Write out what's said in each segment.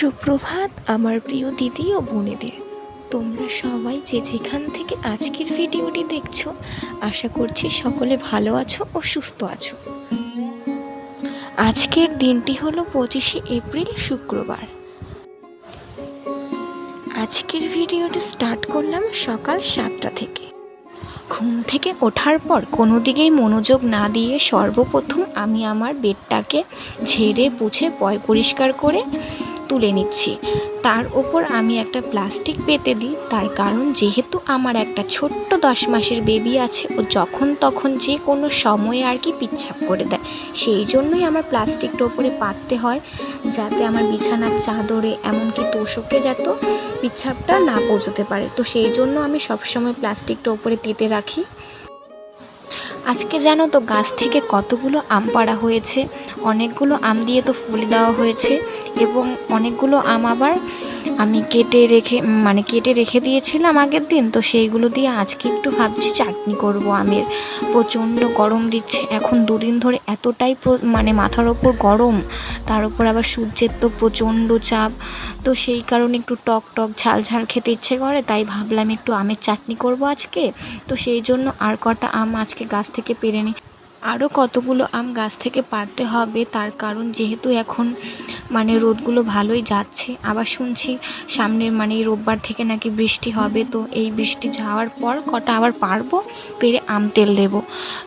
সুপ্রভাত আমার প্রিয় দিদি ও বোনেদের। তোমরা সবাই যে যেখান থেকে আজকের ভিডিওটি দেখছো, আশা করছি সকলে ভালো আছো ও সুস্থ আছো। আজকের দিনটি হলো 25শে এপ্রিল, শুক্রবার। আজকের ভিডিওটি স্টার্ট করলাম সকাল 7টা থেকে। ঘুম থেকে ওঠার পর কোনো দিকেই মনোযোগ না দিয়ে সর্বপ্রথম আমি আমার বেডটাকে ঝেড়ে পুছে পরিষ্কার করে তুলে নিচ্ছি। তার ওপর আমি একটা প্লাস্টিক পেতে দিই, তার কারণ যেহেতু আমার একটা ছোট্ট 10 মাসের বেবি আছে, ও যখন তখন যে কোনো সময়ে আর কি পিচ্ছাপ করে দেয়। সেই জন্যই আমার প্লাস্টিকটা ওপরে পাততে হয়, যাতে আমার বিছানার চাদরে এমনকি তোষকে যাতে পিচ্ছাপটা না পৌঁছতে পারে। তো সেই জন্য আমি সবসময় প্লাস্টিকটা ওপরে পেতে রাখি। আজকে জানো তো গাছ থেকে কতগুলো আম পাড়া হয়েছে। অনেকগুলো আম দিয়ে তো ফুল দেওয়া হয়েছে, এবং অনেকগুলো আম আবার আমি কেটে রেখে দিয়েছিলাম আগের দিন। তো সেইগুলো দিয়ে আজকে একটু ভাবছি চাটনি করব আমের। প্রচণ্ড গরম দিচ্ছে এখন, দুদিন ধরে এতটাই মাথার ওপর গরম, তার উপর আবার সূর্যের তো প্রচণ্ড চাপ। তো সেই কারণে একটু টক টক ঝাল ঝাল খেতে ইচ্ছে করে, তাই ভাবলাম একটু আমের চাটনি করব আজকে। তো সেই জন্য আর কটা আম আজকে গাছ থেকে পেড়ে নিই। আরও কতগুলো আম গাছ থেকে পাড়তে হবে, তার কারণ যেহেতু এখন রোদগুলো ভালোই যাচ্ছে। আবার শুনছি সামনের এই রোববার থেকে নাকি বৃষ্টি হবে। তো এই বৃষ্টি যাওয়ার পর কটা আবার পারবো, পেরে আম তেল দেবো।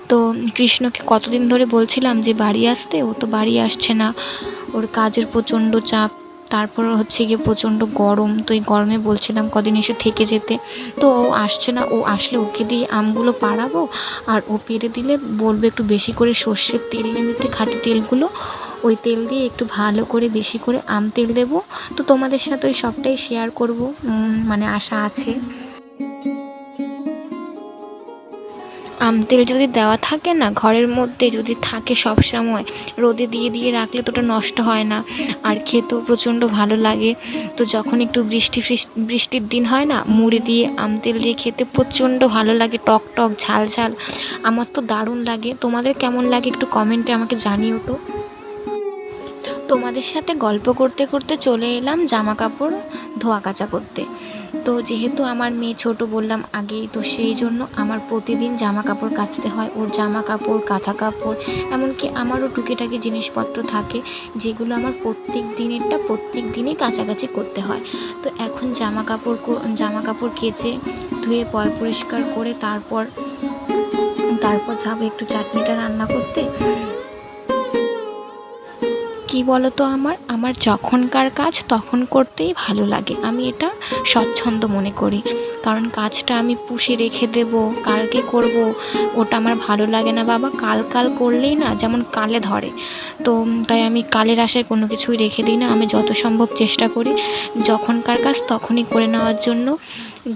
তো কৃষ্ণকে কতদিন ধরে বলছিলাম যে বাড়ি আসতে, ও তো বাড়ি আসছে না, ওর কাজের প্রচণ্ড চাপ। তারপর হচ্ছে গিয়ে প্রচণ্ড গরম, তো এই গরমে বলছিলাম কদিন এসে থেকে যেতে। তো ও আসছে না, ও আসলে ওকে দিয়ে আমগুলো পাড়াবো, আর ও পেড়ে দিলে বলবো একটু বেশি করে সর্ষের তেল এনে দিতে, খাঁটি তেলগুলো। ওই তেল দিয়ে একটু ভালো করে বেশি করে আম তেল দেবো। তো তোমাদের সাথে ওই সবটাই শেয়ার করবো, আশা আছে। আম তেল যদি দেওয়া থাকে না, ঘরের মধ্যে যদি থাকে সব সময়, রোদে দিয়ে দিয়ে রাখলে তো ওটা নষ্ট হয় না, আর খেতেও প্রচণ্ড ভালো লাগে। তো যখন একটু বৃষ্টির দিন হয় না, মুড়ি দিয়ে আম তেল দিয়ে খেতে প্রচণ্ড ভালো লাগে, টক টক ঝাল ঝাল। আমার তো দারুণ লাগে। তোমাদের কেমন লাগে একটু কমেন্টে আমাকে জানিও তো। তোমাদের সাথে গল্প করতে করতে চলে এলাম জামা কাপড় ধোয়া কাচা করতে। তো যেহেতু আমার মেয়ে ছোট বললাম আগেই, তো সেই জন্য আমার প্রতিদিন জামা কাপড় কাচতে হয়। ওর জামা কাপড়, কাঁথা কাপড়, এমনকি আমারও টুকিটাকি জিনিসপত্র থাকে, যেগুলো আমার প্রত্যেক দিনই কাচাকাচি করতে হয়। তো এখন জামা কাপড় কেচে ধুয়ে পরিষ্কার করে তারপর যাবো একটু চাটনিটা রান্না করতে। কি বলো তো, আমার যখনকার কাজ তখন করতেই ভালো লাগে। আমি এটা স্বচ্ছন্দ মনে করি, কারণ কাজটা আমি পুষে রেখে দেবো, কালকে করব, ওটা আমার ভালো লাগে না বাবা। কাল করলেই না যেমন কালে ধরে। তো তাই আমি কালের আশায় কোনো কিছুই রেখে দিই না। আমি যত সম্ভব চেষ্টা করি যখনকার কাজ তখনই করে নেওয়ার জন্য।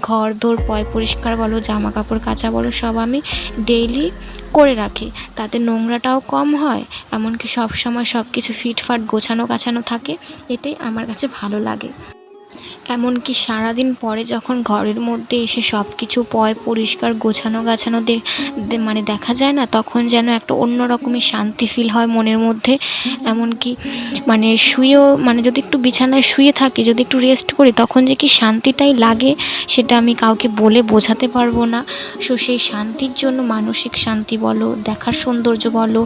ঘর দোর পরিষ্কার বলো, জামা কাপড় কাচা বলো, সব আমি ডেইলি করে রাখি, তাতে নোংরাটাও কম হয়, এমনকি সব সময় সব কিছু ফিটফাট গোছানো থাকে। এটাই আমার কাছে ভালো লাগে। এমনকি সারাদিন পরে যখন ঘরের মধ্যে এসে সব কিছু পরিষ্কার গোছানো দেখা যায় না, তখন যেন একটা অন্যরকমই শান্তি ফিল হয় মনের মধ্যে। এমনকি শুয়েও যদি একটু বিছানায় শুয়ে থাকি, যদি একটু রেস্ট করি, তখন যে কি শান্তিটাই লাগে সেটা আমি কাউকে বলে বোঝাতে পারবো না। সেই শান্তির জন্য, মানসিক শান্তি বলো, দেখার সৌন্দর্য বলো,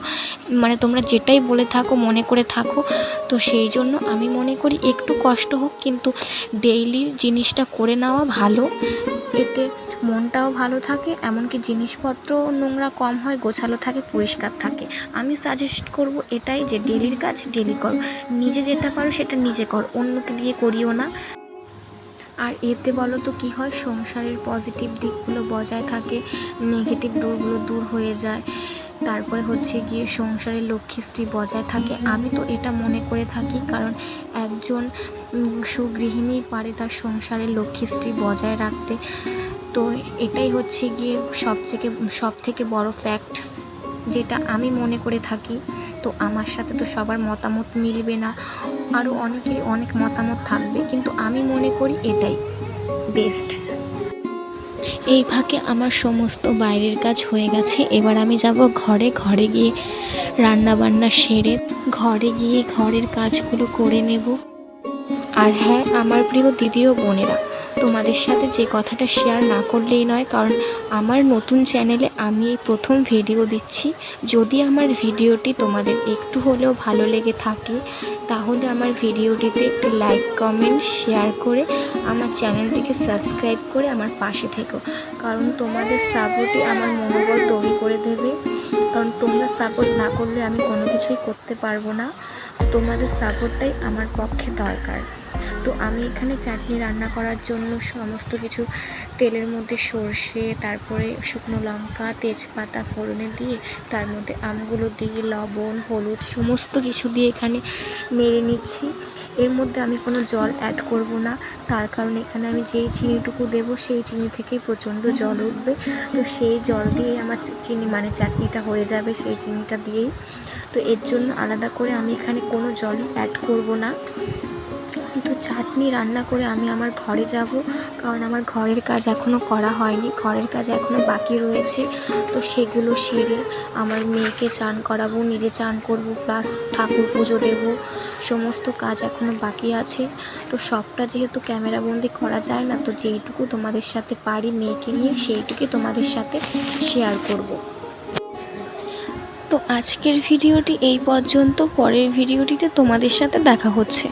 তোমরা যেটাই বলে থাকো, মনে করে থাকো, তো সেই জন্য আমি মনে করি একটু কষ্ট হোক, কিন্তু ডেইলি জিনিসটা করে নেওয়া ভালো। এতে মনটাও ভালো থাকে, এমনকি জিনিসপত্র নোংরা কম হয়, গোছালো থাকে, পরিষ্কার থাকে। আমি সাজেস্ট করব এটাই, যে ডেলির কাজ ডেলি করো, নিজে যেটা পারো সেটা নিজে করো, অন্যকে দিয়ে করিও না। আর এতে বলো তো কী হয়, সংসারের পজিটিভ দিকগুলো বজায় থাকে, নেগেটিভ দিকগুলো দূর হয়ে যায়। তারপরে হচ্ছে গিয়ে সংসারের লক্ষ্মীশ্রী বজায় থাকে। আমি তো এটা মনে করে থাকি, কারণ একজন সুগৃহিণী পারে তার সংসারের লক্ষ্মীশ্রী বজায় রাখতে। তো এটাই হচ্ছে গিয়ে সব থেকে বড় ফ্যাক্ট, যেটা আমি মনে করে থাকি। তো আমার সাথে তো সবার মতামত মিলবে না, আরও অনেকেরই অনেক মতামত থাকবে, কিন্তু আমি মনে করি এটাই বেস্ট। এই ফাঁকে আমার সমস্ত বাইরের কাজ হয়ে গেছে। এবার আমি যাব ঘরে গিয়ে রান্না বান্না সেরে ঘরে গিয়ে ঘরের কাজগুলো করে নেব। আর হ্যাঁ, আমার প্রিয় দিদি ও বোনেরা, তোমাদের সাথে যে কথাটা শেয়ার না করলেই নয়, কারণ আমার নতুন চ্যানেলে আমি এই প্রথম ভিডিও দিচ্ছি। যদি আমার ভিডিওটি তোমাদের একটু হলেও ভালো লেগে থাকে, তাহলে আমার ভিডিওটিতে একটি লাইক, কমেন্ট, শেয়ার করে আমার চ্যানেলটিকে সাবস্ক্রাইব করে আমার পাশে থেকো। কারণ তোমাদের সাপোর্টই আমার মনোবল তৈরি করে দেবে। কারণ তোমরা সাপোর্ট না করলে আমি কোনো কিছুই করতে পারবো না। তোমাদের সাপোর্টটাই আমার পক্ষে দরকার। তো আমি এখানে চাটনি রান্না করার জন্য সমস্ত কিছু তেলের মধ্যে সর্ষে, তারপরে শুকনো লঙ্কা, তেজপাতা ফোড়নে দিয়ে তার মধ্যে আমগুলো দিয়ে লবণ, হলুদ সমস্ত কিছু দিয়ে এখানে নেড়ে নিচ্ছি। এর মধ্যে আমি কোনো জল অ্যাড করব না, তার কারণ এখানে আমি যেই চিনিটুকু দেবো সেই চিনি থেকেই প্রচণ্ড জল উঠবে। তো সেই জল দিয়েই আমার চিনি মানে চাটনিটা হয়ে যাবে, সেই চিনিটা দিয়েই। তো এর জন্য আলাদা করে আমি এখানে কোনো জলই অ্যাড করব না। তো চাটনি রান্না করে আমি আমার ঘরে যাব, কারণ আমার ঘরের কাজ এখনও করা হয়নি, ঘরের কাজ এখনও বাকি রয়েছে। তো সেগুলো সেরে আমার মেয়েকে চান করাবো, নিজে চান করব, প্লাস ঠাকুর পুজো দেবো, সমস্ত কাজ এখনও বাকি আছে। তো সবটা যেহেতু ক্যামেরাবন্দি করা যায় না, তো যেইটুকু তোমাদের সাথে পারি মেয়েকে নিয়ে সেইটুকুই তোমাদের সাথে শেয়ার করব। তো আজকের ভিডিওটি এই পর্যন্ত, পরের ভিডিওটিতে তোমাদের সাথে দেখা হচ্ছে।